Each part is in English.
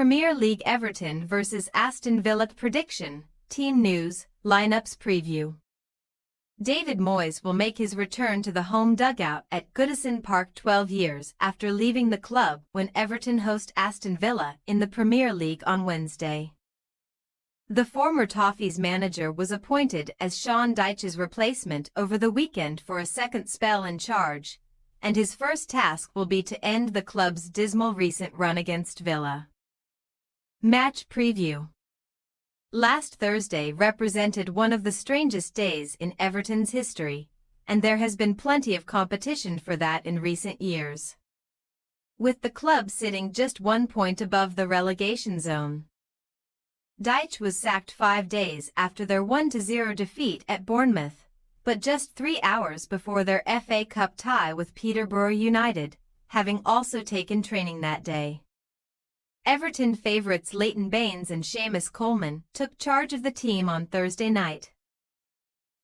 Premier League Everton vs Aston Villa prediction, team news, lineups preview. David Moyes will make his return to the home dugout at Goodison Park 12 years after leaving the club when Everton host Aston Villa in the Premier League on Wednesday. The former Toffees manager was appointed as Sean Dyche's replacement over the weekend for a second spell in charge, and his first task will be to end the club's dismal recent run against Villa. Match preview. Last Thursday represented one of the strangest days in Everton's history, and there has been plenty of competition for that in recent years, with the club sitting just 1 point above the relegation zone. Dyche was sacked 5 days after their 1-0 defeat at Bournemouth, but just 3 hours before their FA Cup tie with Peterborough United, having also taken training that day. Everton favourites Leighton Baines and Seamus Coleman took charge of the team on Thursday night,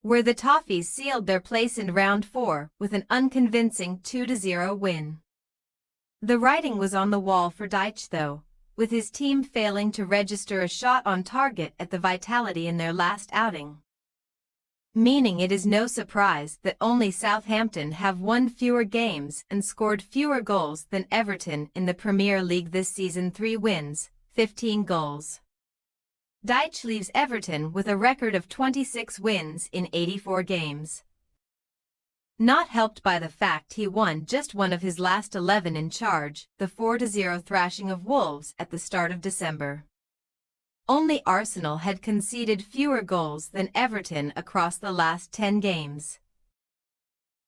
where the Toffees sealed their place in round 4 with an unconvincing 2-0 win. The writing was on the wall for Dyche though, with his team failing to register a shot on target at the Vitality in their last outing. Meaning it is no surprise that only Southampton have won fewer games and scored fewer goals than Everton in the Premier League this season. 3 wins, 15 goals. Dyche leaves Everton with a record of 26 wins in 84 games. Not helped by the fact he won just one of his last 11 in charge, the 4-0 thrashing of Wolves at the start of December. Only Arsenal had conceded fewer goals than Everton across the last 10 games.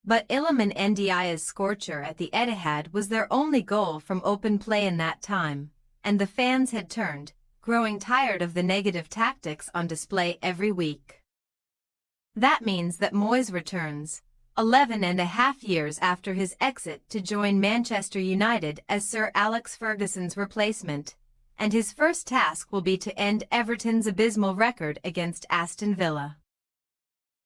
But Iliman Ndiaye's scorcher at the Etihad was their only goal from open play in that time, and the fans had turned, growing tired of the negative tactics on display every week. That means that Moyes returns, 11.5 years after his exit to join Manchester United as Sir Alex Ferguson's replacement, and his first task will be to end Everton's abysmal record against Aston Villa.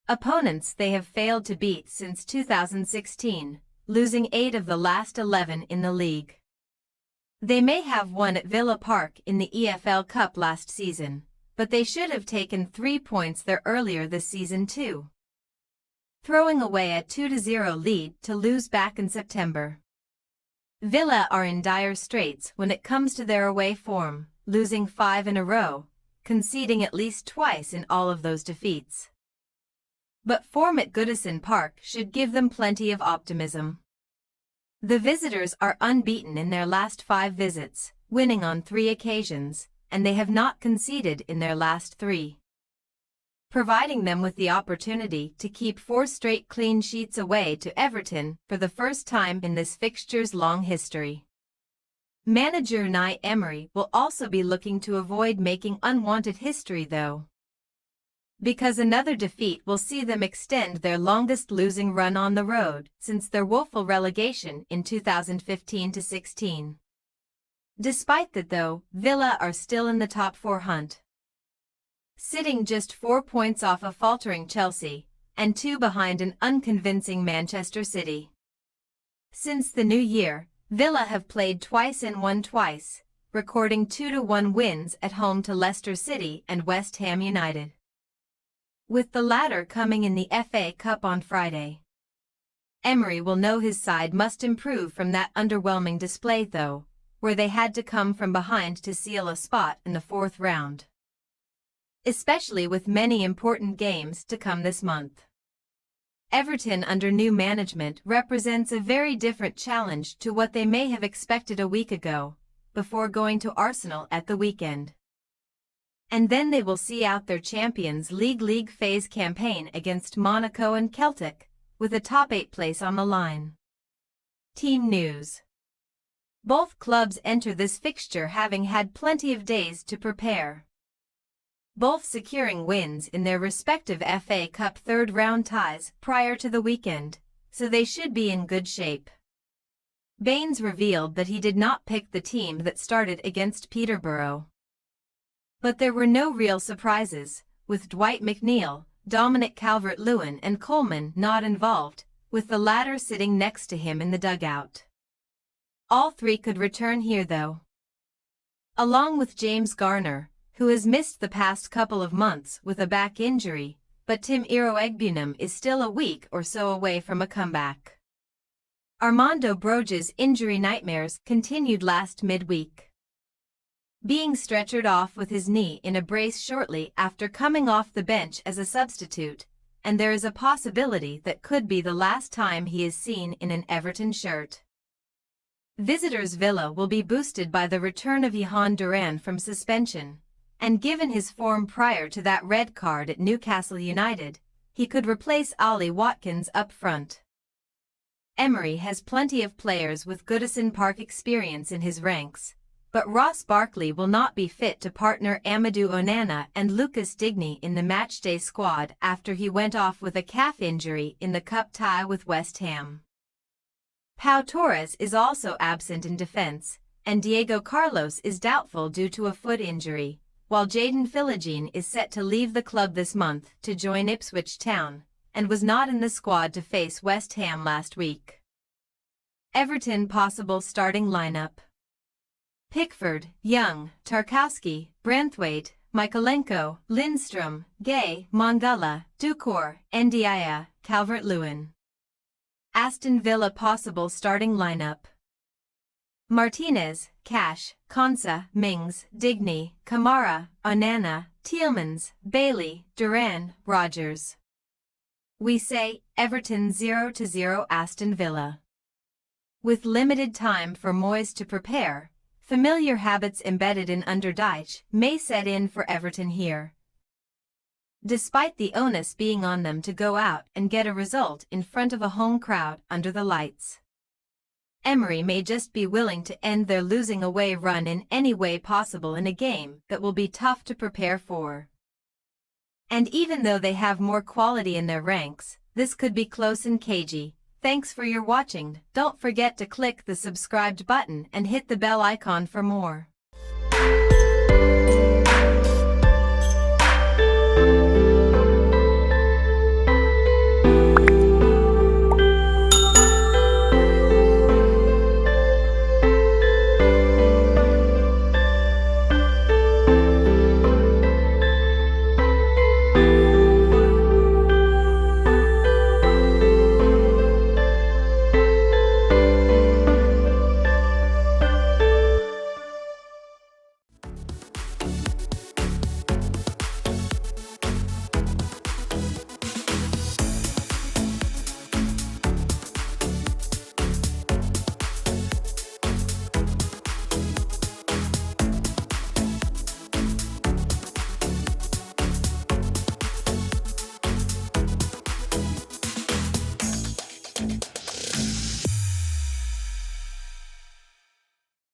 Opponents they have failed to beat since 2016, losing 8 of the last 11 in the league. They may have won at Villa Park in the EFL Cup last season, but they should have taken 3 points there earlier this season too, throwing away a 2-0 lead to lose back in September. Villa are in dire straits when it comes to their away form, losing 5 in a row, conceding at least twice in all of those defeats. But form at Goodison Park should give them plenty of optimism. The visitors are unbeaten in their last 5 visits, winning on 3 occasions, and they have not conceded in their last 3. Providing them with the opportunity to keep 4 straight clean sheets away to Everton for the first time in this fixture's long history. Manager Unai Emery will also be looking to avoid making unwanted history though, because another defeat will see them extend their longest losing run on the road since their woeful relegation in 2015-16. Despite that though, Villa are still in the top 4 hunt, sitting just 4 points off a faltering Chelsea, and 2 behind an unconvincing Manchester City. Since the new year, Villa have played twice and won twice, recording 2-1 wins at home to Leicester City and West Ham United, with the latter coming in the FA Cup on Friday. Emery will know his side must improve from that underwhelming display though, where they had to come from behind to seal a spot in the 4th round, especially with many important games to come this month. Everton under new management represents a very different challenge to what they may have expected a week ago, before going to Arsenal at the weekend. And then they will see out their Champions League phase campaign against Monaco and Celtic, with a top 8 place on the line. Team news. Both clubs enter this fixture having had plenty of days to prepare, both securing wins in their respective FA Cup 3rd round ties prior to the weekend, so they should be in good shape. Baines revealed that he did not pick the team that started against Peterborough, but there were no real surprises, with Dwight McNeil, Dominic Calvert-Lewin and Coleman not involved, with the latter sitting next to him in the dugout. All 3 could return here though. along with James Garner, who has missed the past couple of months with a back injury, but Tim Iroegbunam is still a week or so away from a comeback. Armando Broja's injury nightmares continued last midweek. Being stretchered off with his knee in a brace shortly after coming off the bench as a substitute, and there is a possibility that could be the last time he is seen in an Everton shirt. Visitors Villa will be boosted by the return of Johan Duran from suspension, and given his form prior to that red card at Newcastle United, he could replace Ollie Watkins up front. Emery has plenty of players with Goodison Park experience in his ranks, but Ross Barkley will not be fit to partner Amadou Onana and Lucas Digne in the matchday squad after he went off with a calf injury in the cup tie with West Ham. Pau Torres is also absent in defence, and Diego Carlos is doubtful due to a foot injury, while Jadon Philogene is set to leave the club this month to join Ipswich Town, and was not in the squad to face West Ham last week. Everton possible starting lineup: Pickford, Young, Tarkowski, Branthwaite, Michalenko, Lindstrom, Gay, Mangala, Ducour, Ndiaye, Calvert-Lewin. Aston Villa possible starting lineup: Martinez, Cash, Konsa, Mings, Digne, Kamara, Onana, Tielemans, Bailey, Duran, Rogers. We say Everton 0-0 Aston Villa. With limited time for Moyes to prepare, familiar habits embedded in under Dyche may set in for Everton here. Despite the onus being on them to go out and get a result in front of a home crowd under the lights, Emery may just be willing to end their losing away run in any way possible in a game that will be tough to prepare for. And even though they have more quality in their ranks, this could be close and cagey. Thanks for your watching. Don't forget to click the subscribed button and hit the bell icon for more.